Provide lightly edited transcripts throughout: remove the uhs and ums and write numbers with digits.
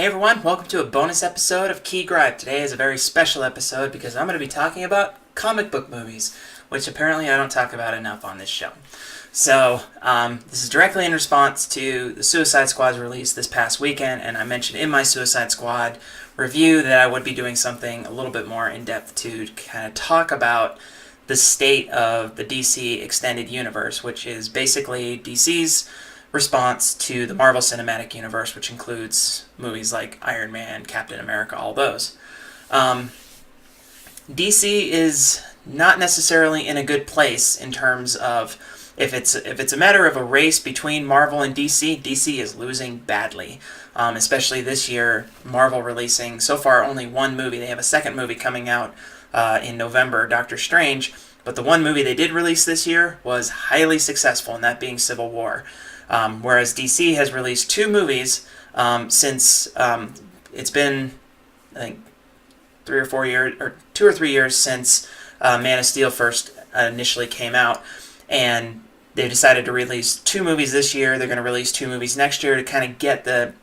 Hey everyone, welcome to a bonus episode of Gripe. Today is a very special episode because I'm going to be talking about comic book movies, which apparently I don't talk about enough on this show. So, this is directly in response to the Suicide Squad's release this past weekend, and I mentioned in my Suicide Squad review that I would be doing something a little bit more in-depth to kind of talk about the state of the DC Extended Universe, which is basically DC's response to the Marvel Cinematic Universe, which includes movies like Iron Man, Captain America, all those. DC is not necessarily in a good place in terms of if it's a matter of a race between Marvel and DC, DC is losing badly. Especially this year, Marvel releasing so far only one movie. They have a second movie coming out in November, Doctor Strange, but the one movie they did release this year was highly successful, and that being Civil War. Whereas DC has released two movies since it's been, I think, 2 or 3 years since Man of Steel first initially came out, and they decided to release two movies this year. They're going to release two movies next year to kind of get the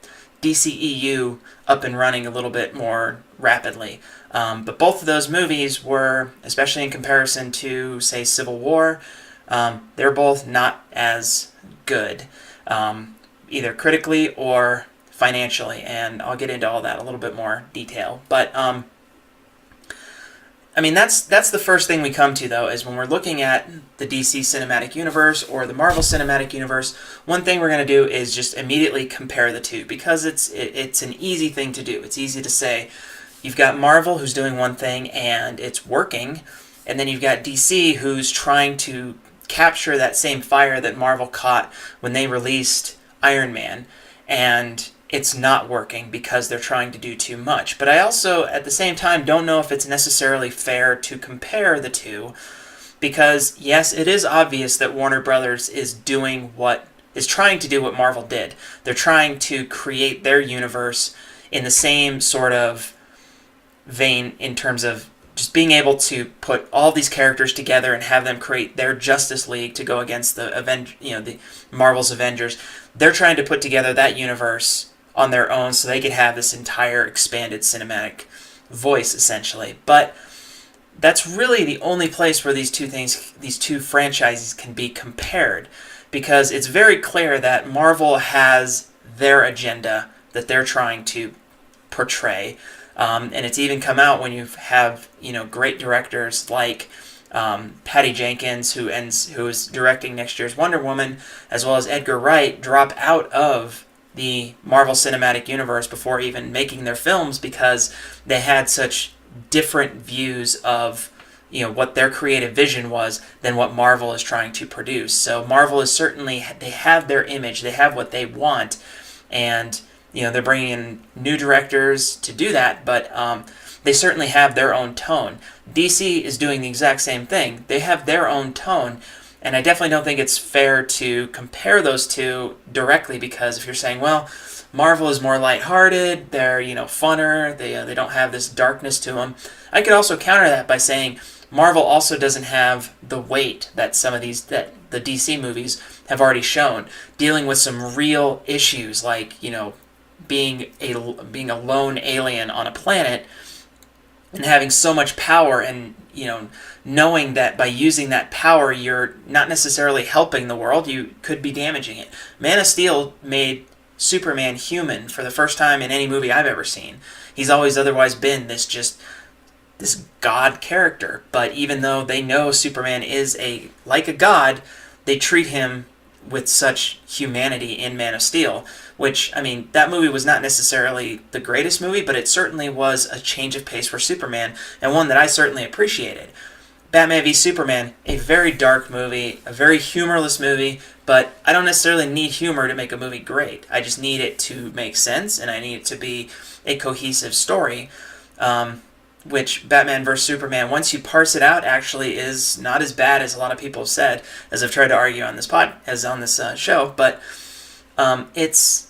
DCEU up and running a little bit more rapidly. But both of those movies were, especially in comparison to, say, Civil War, they're both not as good, either critically or financially, and I'll get into all that a little bit more detail. But that's the first thing we come to, though, is when we're looking at the DC Cinematic Universe or the Marvel Cinematic Universe. One thing we're going to do is just immediately compare the two, because it's an easy thing to do. It's easy to say you've got Marvel who's doing one thing and it's working, and then you've got DC who's trying to capture that same fire that Marvel caught when they released Iron Man, and it's not working because they're trying to do too much. But I also, at the same time, don't know if it's necessarily fair to compare the two, because yes, it is obvious that Warner Brothers is trying to do what Marvel did. They're trying to create their universe in the same sort of vein in terms of just being able to put all these characters together and have them create their Justice League to go against the Marvel's Avengers. They're trying to put together that universe on their own so they could have this entire expanded cinematic voice, essentially. But that's really the only place where these two franchises can be compared, because it's very clear that Marvel has their agenda that they're trying to portray. And it's even come out when you have great directors like Patty Jenkins, who is directing next year's Wonder Woman, as well as Edgar Wright, drop out of the Marvel Cinematic Universe before even making their films, because they had such different views of what their creative vision was than what Marvel is trying to produce. So Marvel is certainly, they have their image, they have what they want, and they're bringing in new directors to do that, but they certainly have their own tone. DC is doing the exact same thing. They have their own tone, and I definitely don't think it's fair to compare those two directly, because if you're saying, well, Marvel is more lighthearted, they're funner, they don't have this darkness to them, I could also counter that by saying Marvel also doesn't have the weight that that the DC movies have already shown, dealing with some real issues like being a lone alien on a planet and having so much power, and knowing that by using that power you're not necessarily helping the world, you could be damaging it. Man of Steel made Superman human for the first time in any movie I've ever seen. He's always otherwise been this god character, but even though they know Superman is like a god, they treat him with such humanity in Man of Steel, which, that movie was not necessarily the greatest movie, but it certainly was a change of pace for Superman, and one that I certainly appreciated. Batman v Superman, a very dark movie, a very humorless movie, but I don't necessarily need humor to make a movie great. I just need it to make sense, and I need it to be a cohesive story, which Batman vs. Superman, once you parse it out, actually is not as bad as a lot of people have said, as I've tried to argue on this show. But it's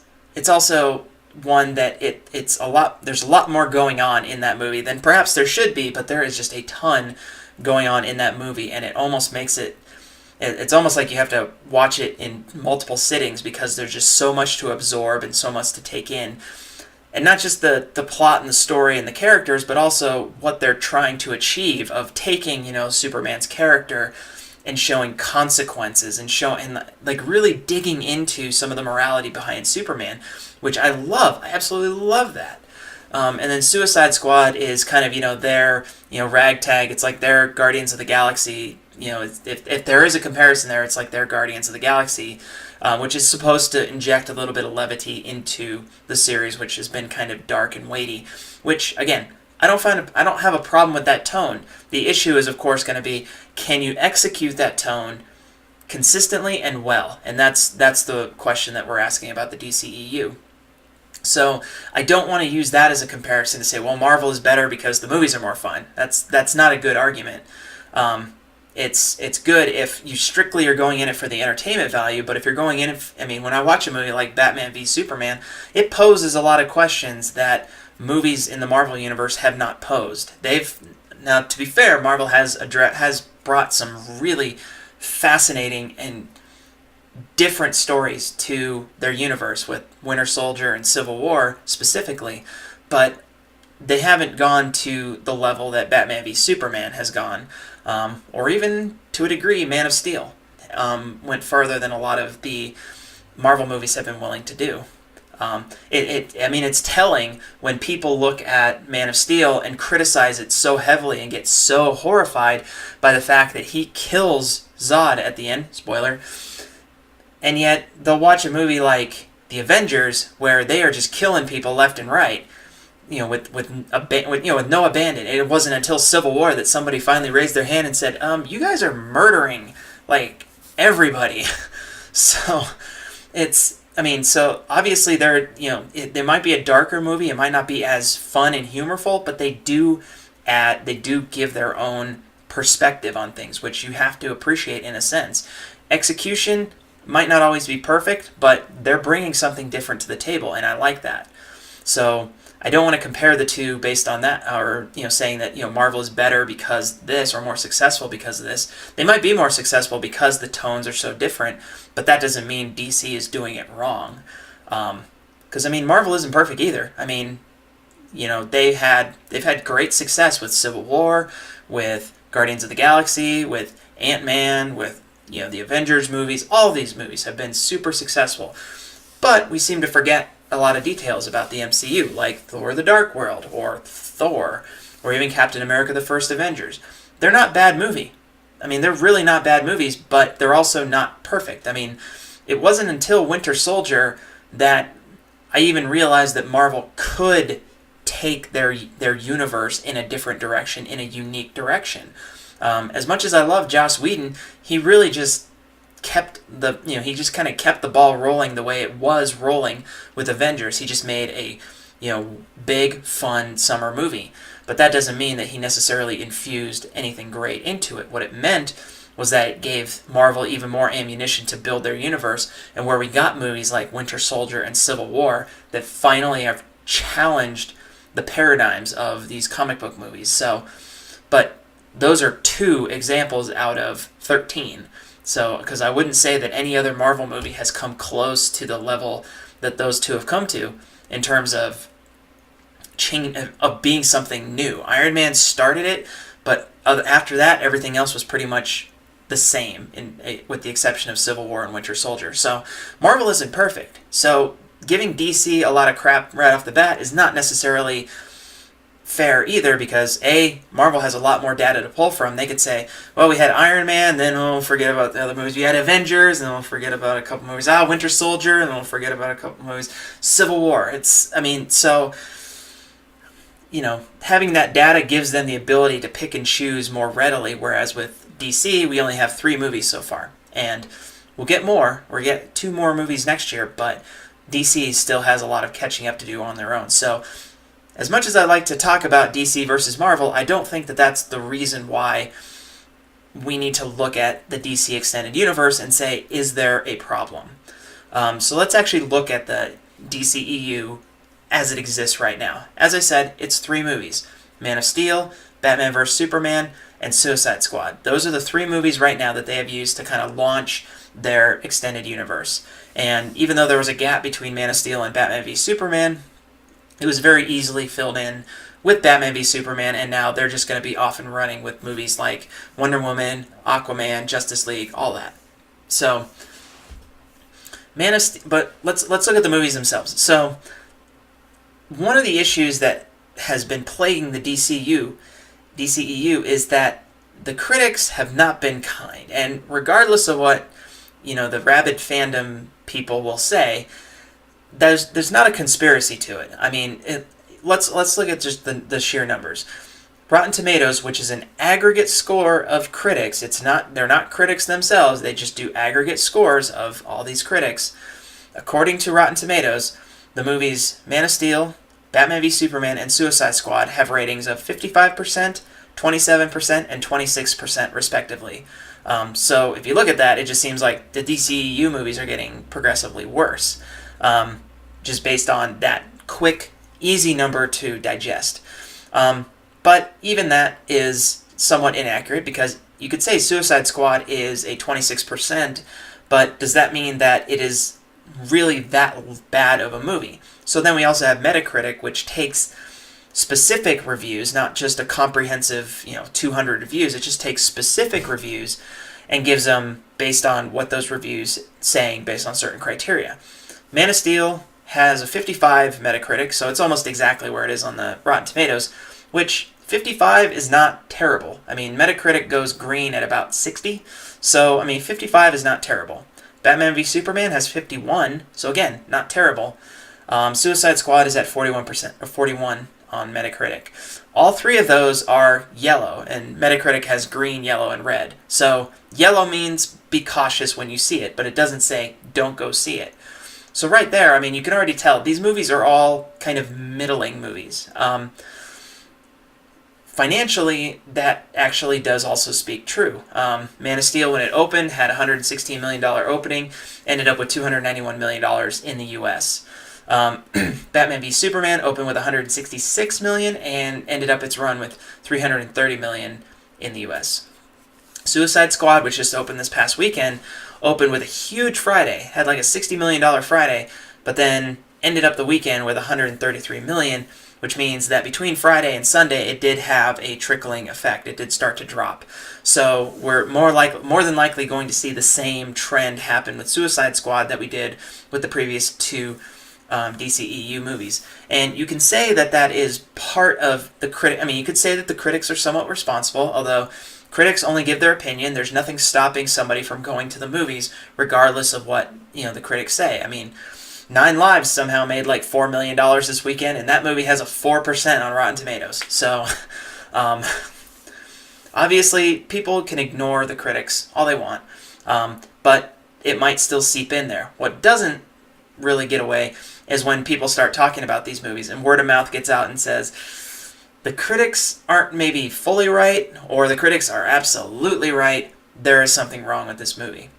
also one that there's a lot more going on in that movie than perhaps there should be, but there is just a ton going on in that movie, and it almost makes it's almost like you have to watch it in multiple sittings, because there's just so much to absorb and so much to take in. and not just the plot and the story and the characters, but also what they're trying to achieve of taking, Superman's character and showing consequences and showing, like, really digging into some of the morality behind Superman, which I love. I absolutely love that. And then Suicide Squad is kind of, their, ragtag. It's like their Guardians of the Galaxy. If there is a comparison there, it's like their Guardians of the Galaxy, which is supposed to inject a little bit of levity into the series, which has been kind of dark and weighty. Which, again, I don't have a problem with that tone. The issue is, of course, going to be, can you execute that tone consistently and well? And that's the question that we're asking about the DCEU. So I don't want to use that as a comparison to say, well, Marvel is better because the movies are more fun. That's not a good argument. It's good if you strictly are going in it for the entertainment value, but if you're going in, when I watch a movie like Batman v Superman, it poses a lot of questions that movies in the Marvel universe have not posed. Now, to be fair, Marvel has brought some really fascinating and different stories to their universe with Winter Soldier and Civil War specifically, but they haven't gone to the level that Batman v Superman has gone, or even to a degree Man of Steel went further than a lot of the Marvel movies have been willing to do. It's telling when people look at Man of Steel and criticize it so heavily and get so horrified by the fact that he kills Zod at the end, spoiler, and yet they'll watch a movie like The Avengers where they are just killing people left and right, with no abandon. It wasn't until Civil War that somebody finally raised their hand and said, you guys are murdering, like, everybody. So so obviously there might be a darker movie. It might not be as fun and humorful, but they do give their own perspective on things, which you have to appreciate in a sense. Execution might not always be perfect, but they're bringing something different to the table, and I like that. So I don't want to compare the two based on that, or saying that Marvel is better because this, or more successful because of this. They might be more successful because the tones are so different, but that doesn't mean DC is doing it wrong. Because Marvel isn't perfect either. They've had great success with Civil War, with Guardians of the Galaxy, with Ant-Man, with the Avengers movies. All of these movies have been super successful, but we seem to forget a lot of details about the MCU, like Thor: The Dark World, or Thor, or even Captain America: The First Avengers. They're not bad movie. They're really not bad movies, but they're also not perfect. It wasn't until Winter Soldier that I even realized that Marvel could take their universe in a different direction, in a unique direction. As much as I love Joss Whedon, he really just kept he just kind of kept the ball rolling the way it was rolling with Avengers. He just made a big, fun summer movie. But that doesn't mean that he necessarily infused anything great into it. What it meant was that it gave Marvel even more ammunition to build their universe, and where we got movies like Winter Soldier and Civil War that finally have challenged the paradigms of these comic book movies. But those are 2 examples out of 13. So, because I wouldn't say that any other Marvel movie has come close to the level that those 2 have come to in terms of being something new. Iron Man started it, but after that, everything else was pretty much the same, with the exception of Civil War and Winter Soldier. So, Marvel isn't perfect. So, giving DC a lot of crap right off the bat is not necessarily fair either, because Marvel has a lot more data to pull from. They could say, well, we had Iron Man, then we'll forget about the other movies. We had Avengers, and then we'll forget about a couple movies. Winter Soldier, and then we'll forget about a couple movies. Civil War. Having that data gives them the ability to pick and choose more readily, whereas with DC, we only have 3 movies so far. And we'll get more. We'll get 2 more movies next year, but DC still has a lot of catching up to do on their own. So, as much as I like to talk about DC versus Marvel, I don't think that that's the reason why we need to look at the DC Extended Universe and say, is there a problem? So let's actually look at the DCEU as it exists right now. As I said, it's 3 movies. Man of Steel, Batman vs. Superman, and Suicide Squad. Those are the 3 movies right now that they have used to kind of launch their extended universe. And even though there was a gap between Man of Steel and Batman v Superman, It was very easily filled in with Batman v Superman, and now they're just going to be off and running with movies like Wonder Woman, Aquaman, Justice League, all that. So, but let's look at the movies themselves. So, one of the issues that has been plaguing the DCEU is that the critics have not been kind, and regardless of what the rabid fandom people will say, there's not a conspiracy to it. I mean, let's look at just the sheer numbers. Rotten Tomatoes, which is an aggregate score of critics, they're not critics themselves. They just do aggregate scores of all these critics. According to Rotten Tomatoes, the movies Man of Steel, Batman v Superman, and Suicide Squad have ratings of 55%, 27%, and 26% respectively. So if you look at that, it just seems like the DCEU movies are getting progressively worse, just based on that quick, easy number to digest. But even that is somewhat inaccurate, because you could say Suicide Squad is a 26%, but does that mean that it is really that bad of a movie? So then we also have Metacritic, which takes specific reviews, not just a comprehensive 200 reviews. It just takes specific reviews and gives them based on what those reviews saying based on certain criteria. Man of Steel has a 55 Metacritic, so it's almost exactly where it is on the Rotten Tomatoes, which 55 is not terrible. I mean, Metacritic goes green at about 60, so 55 is not terrible. Batman v Superman has 51, so again, not terrible. Suicide Squad is at 41% or 41 on Metacritic. All three of those are yellow, and Metacritic has green, yellow, and red. So yellow means be cautious when you see it, but it doesn't say don't go see it. So right there, you can already tell these movies are all kind of middling movies. Financially, that actually does also speak true. Man of Steel, when it opened, had a $116 million opening, ended up with $291 million in the U.S. Batman v Superman opened with $166 million and ended up its run with $330 million in the U.S. Suicide Squad, which just opened this past weekend, opened with a huge Friday, had like a $60 million Friday, but then ended up the weekend with $133 million, which means that between Friday and Sunday, it did have a trickling effect. It did start to drop. So we're more than likely going to see the same trend happen with Suicide Squad that we did with the previous two DCEU movies. And you can say that is part of the critic. You could say that the critics are somewhat responsible, although critics only give their opinion. There's nothing stopping somebody from going to the movies, regardless of what the critics say. 9 Lives somehow made like $4 million this weekend, and that movie has a 4% on Rotten Tomatoes. So, obviously, people can ignore the critics all they want, but it might still seep in there. What doesn't really get away is when people start talking about these movies, and word of mouth gets out and says, the critics aren't maybe fully right, or the critics are absolutely right, there is something wrong with this movie.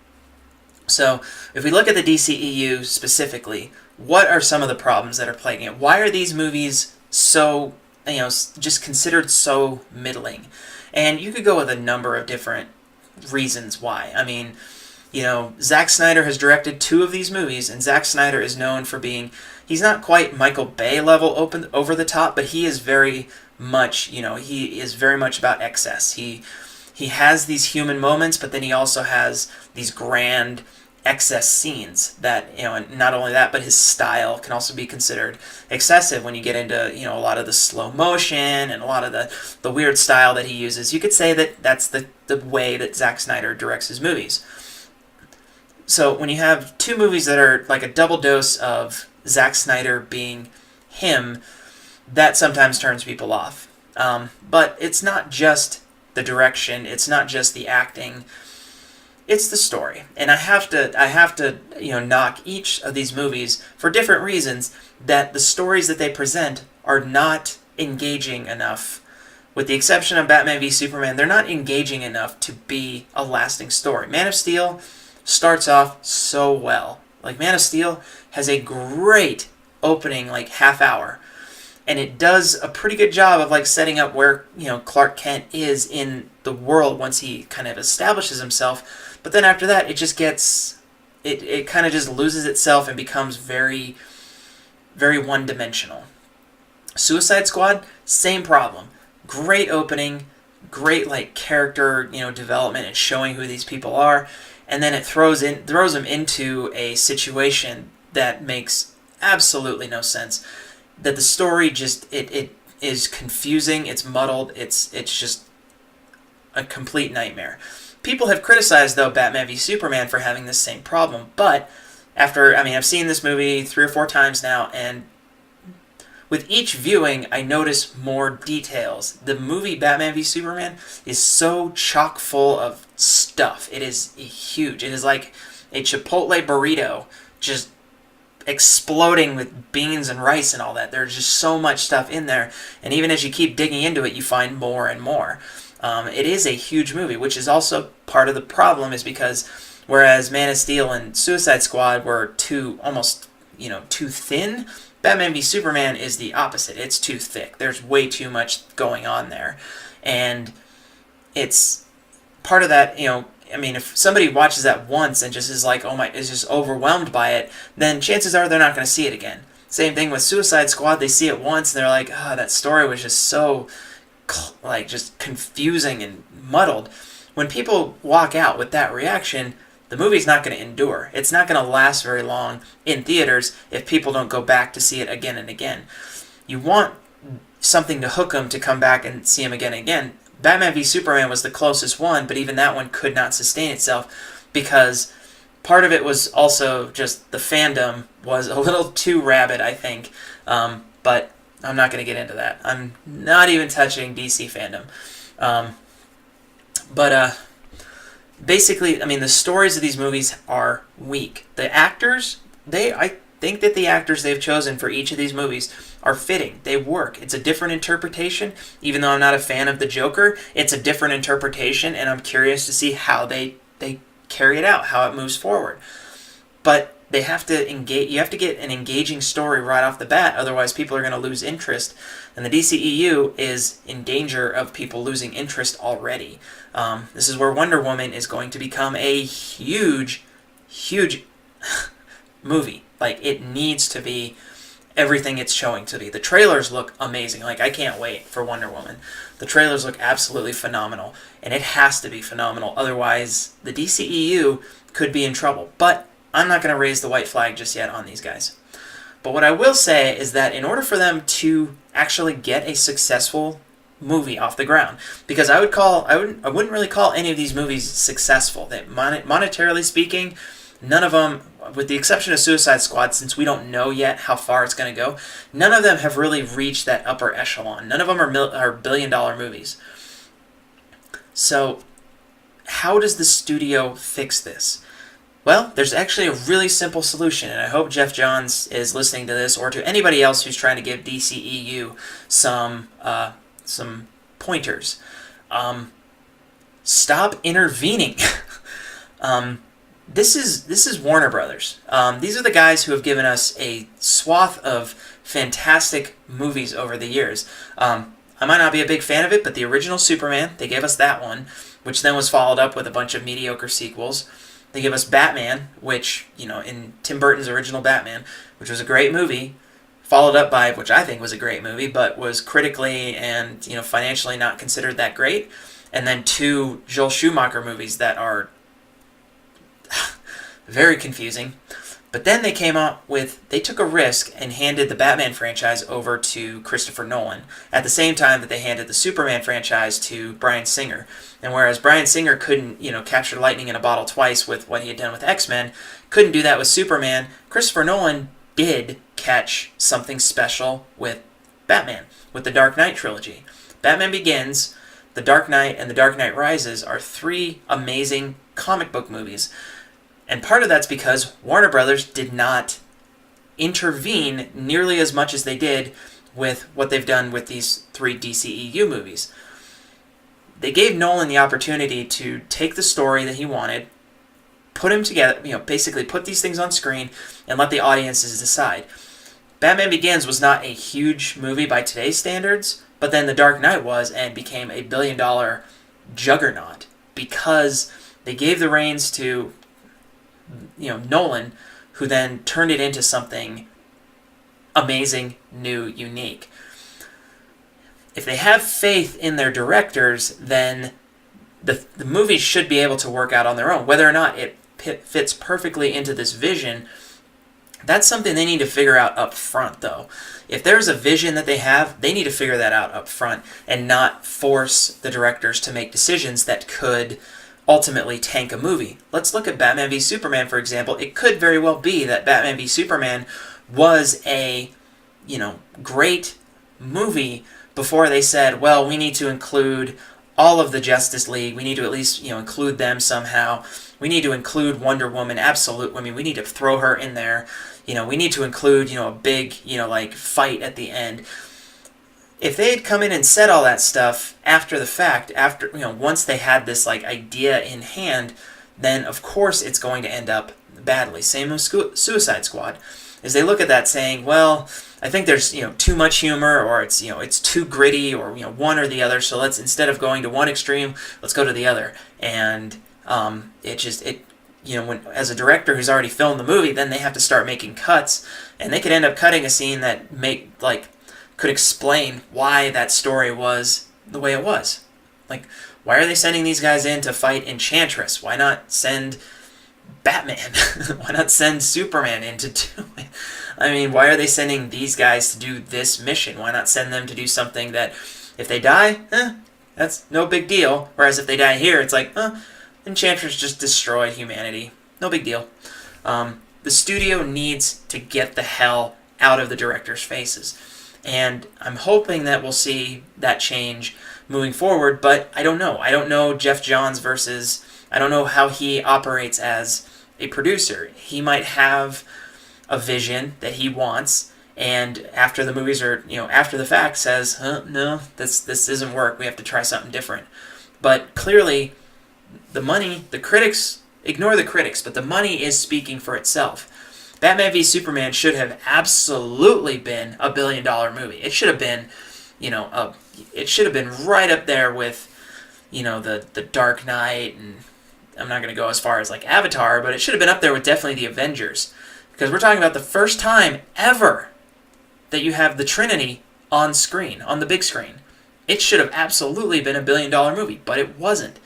So, if we look at the DCEU specifically, what are some of the problems that are plaguing it? Why are these movies so, just considered so middling? And you could go with a number of different reasons why. Zack Snyder has directed 2 of these movies, and Zack Snyder is known for being, he's not quite Michael Bay level over the top, but he is very much, he is very much about excess. He has these human moments, but then he also has these grand excess scenes that, and not only that, but his style can also be considered excessive when you get into, a lot of the slow motion and a lot of the weird style that he uses. You could say that that's the way that Zack Snyder directs his movies. So when you have 2 movies that are like a double dose of Zack Snyder being him, that sometimes turns people off. But it's not just the direction, it's not just the acting, it's the story. And I have to knock each of these movies for different reasons, that the stories that they present are not engaging enough. With the exception of Batman v Superman, they're not engaging enough to be a lasting story. Man of Steel starts off so well. Like, Man of Steel has a great opening, like, half hour. And it does a pretty good job of, like, setting up where, Clark Kent is in the world once he kind of establishes himself. But then after that, it just gets, it kind of just loses itself and becomes very, very one-dimensional. Suicide Squad, same problem. Great opening, great like character, development and showing who these people are, and then it throws them into a situation that makes absolutely no sense. That the story just it is confusing, it's muddled, it's just a complete nightmare. People have criticized, though, Batman v Superman for having this same problem, but I've seen this movie 3 or 4 times now, and with each viewing, I notice more details. The movie Batman v Superman is so chock full of stuff. It is huge. It is like a Chipotle burrito just exploding with beans and rice and all that. There's just so much stuff in there, and even as you keep digging into it, you find more and more. It is a huge movie, which is also part of the problem, is because whereas Man of Steel and Suicide Squad were almost too thin, Batman v Superman is the opposite. It's too thick. There's way too much going on there, and it's part of that. If somebody watches that once and just is like, is just overwhelmed by it, then chances are they're not going to see it again. Same thing with Suicide Squad. They see it once and they're like, that story was just so just confusing and muddled. When people walk out with that reaction, the movie's not going to endure. It's not going to last very long in theaters if people don't go back to see it again and again. You want something to hook them to come back and see them again and again. Batman v Superman was the closest one, but even that one could not sustain itself because part of it was also just the fandom was a little too rabid, I think. But I'm not going to get into that. I'm not even touching DC fandom. Basically, the stories of these movies are weak. The actors, I think that the actors they've chosen for each of these movies are fitting. They work. It's a different interpretation. Even though I'm not a fan of the Joker, it's a different interpretation, and I'm curious to see how they carry it out, how it moves forward. But they have to engage. You have to get an engaging story right off the bat, otherwise people are going to lose interest. And the DCEU is in danger of people losing interest already. This is where Wonder Woman is going to become a huge, huge movie. Like, it needs to be everything it's showing to be. The trailers look amazing. Like, I can't wait for Wonder Woman. The trailers look absolutely phenomenal, and it has to be phenomenal. Otherwise, the DCEU could be in trouble. But I'm not going to raise the white flag just yet on these guys. But what I will say is that in order for them to actually get a successful movie off the ground, because I wouldn't really call any of these movies successful. That monetarily speaking, none of them, with the exception of Suicide Squad, since we don't know yet how far it's going to go, none of them have really reached that upper echelon. None of them are billion-dollar movies. So, how does the studio fix this? Well, there's actually a really simple solution, and I hope Jeff Johns is listening to this, or to anybody else who's trying to give DCEU some pointers. Stop intervening. This is Warner Brothers. These are the guys who have given us a swath of fantastic movies over the years. I might not be a big fan of it, but the original Superman, they gave us that one, which then was followed up with a bunch of mediocre sequels. They give us Batman, which, in Tim Burton's original Batman, which was a great movie, followed up by, which I think was a great movie, but was critically and, financially not considered that great. And then 2 Joel Schumacher movies that are very confusing. But then they took a risk and handed the Batman franchise over to Christopher Nolan at the same time that they handed the Superman franchise to Bryan Singer. And whereas Bryan Singer couldn't, capture lightning in a bottle twice with what he had done with X-Men, couldn't do that with Superman, Christopher Nolan did catch something special with Batman, with the Dark Knight trilogy. Batman Begins, The Dark Knight, and The Dark Knight Rises are 3 amazing comic book movies. And part of that's because Warner Brothers did not intervene nearly as much as they did with what they've done with these 3 DCEU movies. They gave Nolan the opportunity to take the story that he wanted, put them together, basically put these things on screen, and let the audiences decide. Batman Begins was not a huge movie by today's standards, but then The Dark Knight was and became a billion-dollar juggernaut because they gave the reins to Nolan, who then turned it into something amazing, new, unique. if they have faith in their directors, then the movies should be able to work out on their own. Whether or not it fits perfectly into this vision, that's something they need to figure out up front, though. If there's a vision that they have, they need to figure that out up front and not force the directors to make decisions that could ultimately tank a movie. Let's look at Batman v Superman, for example. It could very well be that Batman v Superman was a, great movie before they said, well, we need to include all of the Justice League. We need to at least, include them somehow. We need to include Wonder Woman, we need to throw her in there. We need to include, a big, fight at the end. If they had come in and said all that stuff after the fact, once they had this, idea in hand, then, of course, it's going to end up badly. Same with Suicide Squad. As they look at that saying, well, I think there's, too much humor, or it's too gritty, or, one or the other, so let's, instead of going to one extreme, let's go to the other. And when, as a director who's already filmed the movie, then they have to start making cuts, and they could end up cutting a scene that could explain why that story was the way it was. Why are they sending these guys in to fight Enchantress? Why not send Batman? Why not send Superman in to do it? Why are they sending these guys to do this mission? Why not send them to do something that, if they die, that's no big deal. Whereas if they die here, it's Enchantress just destroyed humanity. No big deal. The studio needs to get the hell out of the directors' faces. And I'm hoping that we'll see that change moving forward, but I don't know. I don't know Jeff Johns I don't know how he operates as a producer. He might have a vision that he wants, and after the movies are, after the fact says, no, this doesn't work. We have to try something different. But clearly, the critics, ignore the critics, but the money is speaking for itself. Batman v Superman should have absolutely been a $1 billion movie. It should have been, it should have been right up there with, the Dark Knight, and I'm not going to go as far as Avatar, but it should have been up there with definitely the Avengers. Because we're talking about the first time ever that you have the Trinity on screen, on the big screen. It should have absolutely been a $1 billion movie, but it wasn't.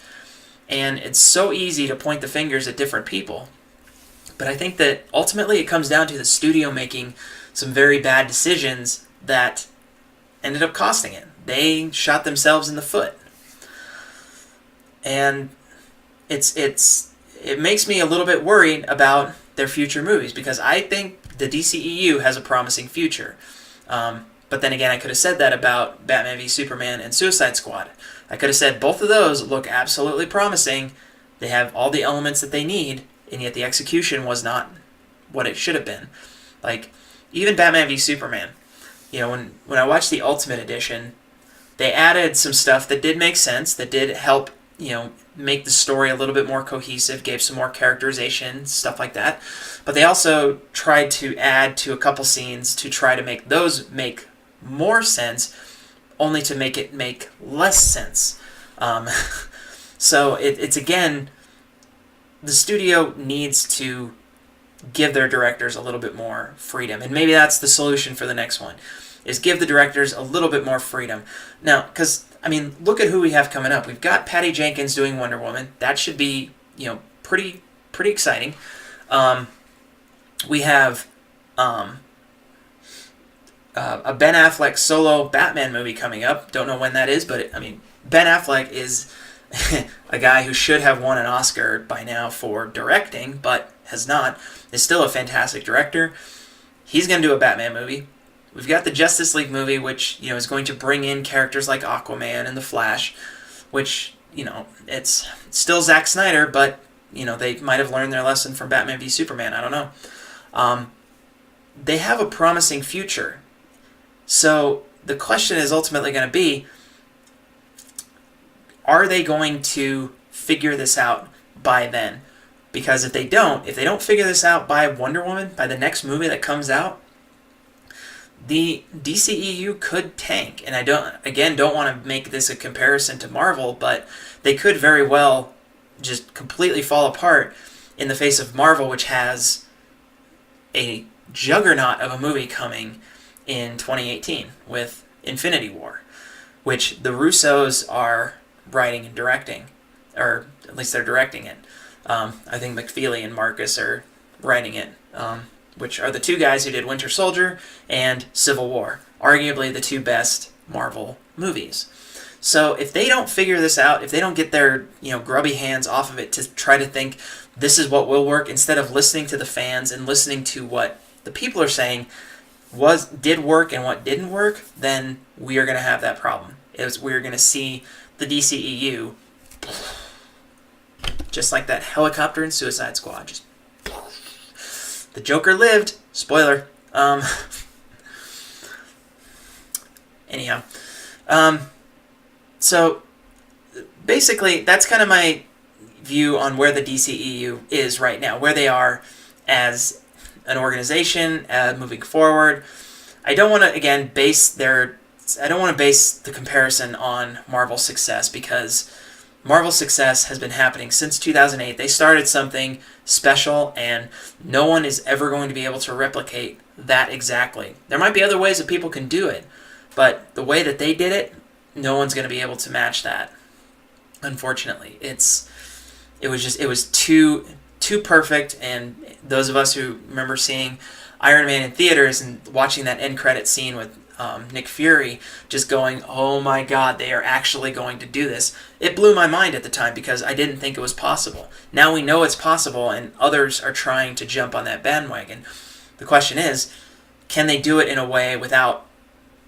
And it's so easy to point the fingers at different people. But I think that ultimately it comes down to the studio making some very bad decisions that ended up costing it. They shot themselves in the foot. And it makes me a little bit worried about their future movies, because I think the DCEU has a promising future. But then again, I could have said that about Batman v Superman and Suicide Squad. I could have said both of those look absolutely promising. They have all the elements that they need, and yet the execution was not what it should have been. Even Batman v Superman. When I watched the Ultimate Edition, they added some stuff that did make sense, that did help, make the story a little bit more cohesive, gave some more characterization, stuff like that. But they also tried to add to a couple scenes to try to make those make more sense, only to make it make less sense. So it's again, the studio needs to give their directors a little bit more freedom. And maybe that's the solution for the next one, is give the directors a little bit more freedom. Now, because, look at who we have coming up. We've got Patty Jenkins doing Wonder Woman. That should be, pretty exciting. We have a Ben Affleck solo Batman movie coming up. Don't know when that is, but Ben Affleck is a guy who should have won an Oscar by now for directing, but has not, is still a fantastic director. He's going to do a Batman movie. We've got the Justice League movie, which, is going to bring in characters like Aquaman and the Flash, which, it's still Zack Snyder, but, they might have learned their lesson from Batman v Superman. I don't know. They have a promising future. So the question is ultimately going to be, are they going to figure this out by then? Because if they don't figure this out by Wonder Woman, by the next movie that comes out, the DCEU could tank. And I don't want to make this a comparison to Marvel, but they could very well just completely fall apart in the face of Marvel, which has a juggernaut of a movie coming in 2018 with Infinity War. which the Russos are writing and directing, or at least they're directing it. I think McFeely and Marcus are writing it, which are the two guys who did Winter Soldier and Civil War, arguably the two best Marvel movies. So if they don't figure this out, if they don't get their grubby hands off of it to try to think this is what will work, instead of listening to the fans and listening to what the people are saying did work and what didn't work, then we are going to have that problem. We're going to see the DCEU just like that helicopter in Suicide Squad. Just the Joker lived. Spoiler. Anyhow. So basically, that's kind of my view on where the DCEU is right now, where they are as an organization moving forward. I don't want to, again, base the comparison on Marvel's success, because Marvel's success has been happening since 2008. They started something special, and no one is ever going to be able to replicate that exactly. There might be other ways that people can do it, but the way that they did it, no one's going to be able to match that. Unfortunately, it was too perfect, and those of us who remember seeing Iron Man in theaters and watching that end credit scene with Nick Fury, just going, oh my God, they are actually going to do this. It blew my mind at the time because I didn't think it was possible. Now we know it's possible, and others are trying to jump on that bandwagon. The question is, can they do it in a way without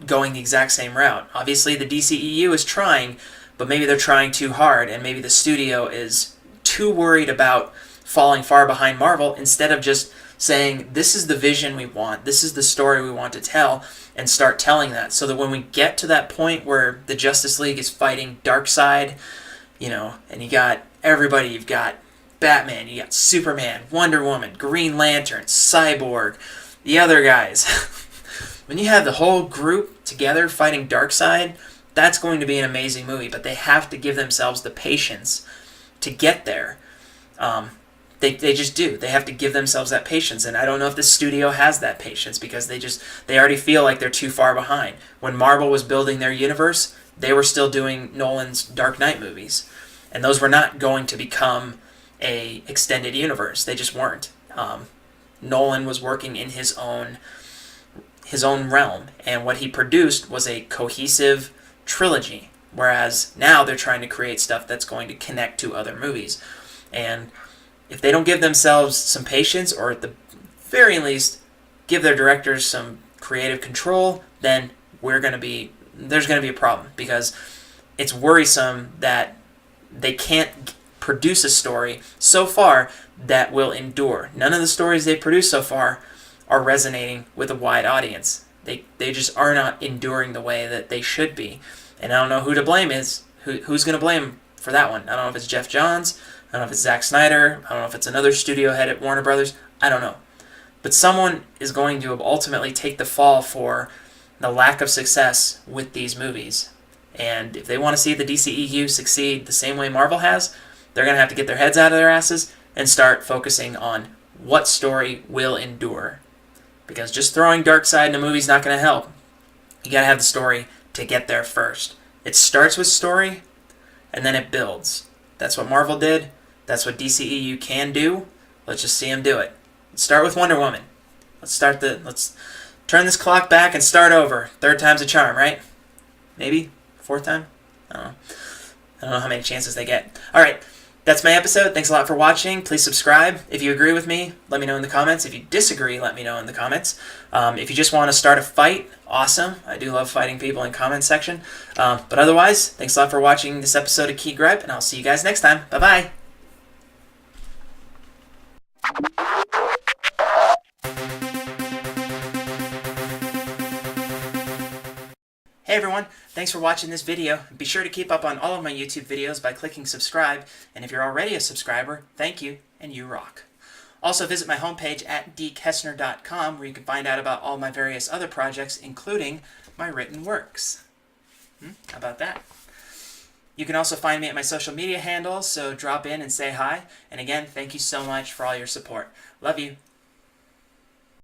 going the exact same route? Obviously, the DCEU is trying, but maybe they're trying too hard, and maybe the studio is too worried about falling far behind Marvel instead of just saying, this is the vision we want, this is the story we want to tell, and start telling that, so that when we get to that point where the Justice League is fighting Darkseid, and you got everybody, you've got Batman, you got Superman, Wonder Woman, Green Lantern, Cyborg, the other guys. When you have the whole group together fighting Darkseid, that's going to be an amazing movie, but they have to give themselves the patience to get there. They just do. They have to give themselves that patience, and I don't know if the studio has that patience, because they already feel like they're too far behind. When Marvel was building their universe, they were still doing Nolan's Dark Knight movies, and those were not going to become a extended universe. They just weren't. Nolan was working in his own realm, and what he produced was a cohesive trilogy, whereas now they're trying to create stuff that's going to connect to other movies. And if they don't give themselves some patience, or at the very least give their directors some creative control, then there's going to be a problem, because it's worrisome that they can't produce a story so far that will endure. None of the stories they produce so far are resonating with a wide audience. They just are not enduring the way that they should be. And I don't know who to blame who's going to blame for that one. I don't know if it's Jeff Johns, I don't know if it's Zack Snyder, I don't know if it's another studio head at Warner Brothers, I don't know. But someone is going to ultimately take the fall for the lack of success with these movies. And if they want to see the DCEU succeed the same way Marvel has, they're going to have to get their heads out of their asses and start focusing on what story will endure. Because just throwing Darkseid in a movie is not going to help. You got to have the story to get there first. It starts with story, and then it builds. That's what Marvel did. That's what DCEU can do. Let's just see them do it. Let's start with Wonder Woman. Let's turn this clock back and start over. Third time's a charm, right? Maybe? Fourth time? I don't know how many chances they get. Alright, that's my episode. Thanks a lot for watching. Please subscribe. If you agree with me, let me know in the comments. If you disagree, let me know in the comments. If you just want to start a fight, awesome. I do love fighting people in the comments section. But otherwise, thanks a lot for watching this episode of Key Gripe, and I'll see you guys next time. Bye-bye. Hey everyone, thanks for watching this video. Be sure to keep up on all of my YouTube videos by clicking subscribe, and if you're already a subscriber, thank you, and you rock. Also visit my homepage at dkessner.com, where you can find out about all my various other projects, including my written works. How about that? You can also find me at my social media handles, so drop in and say hi. And again, thank you so much for all your support. Love you.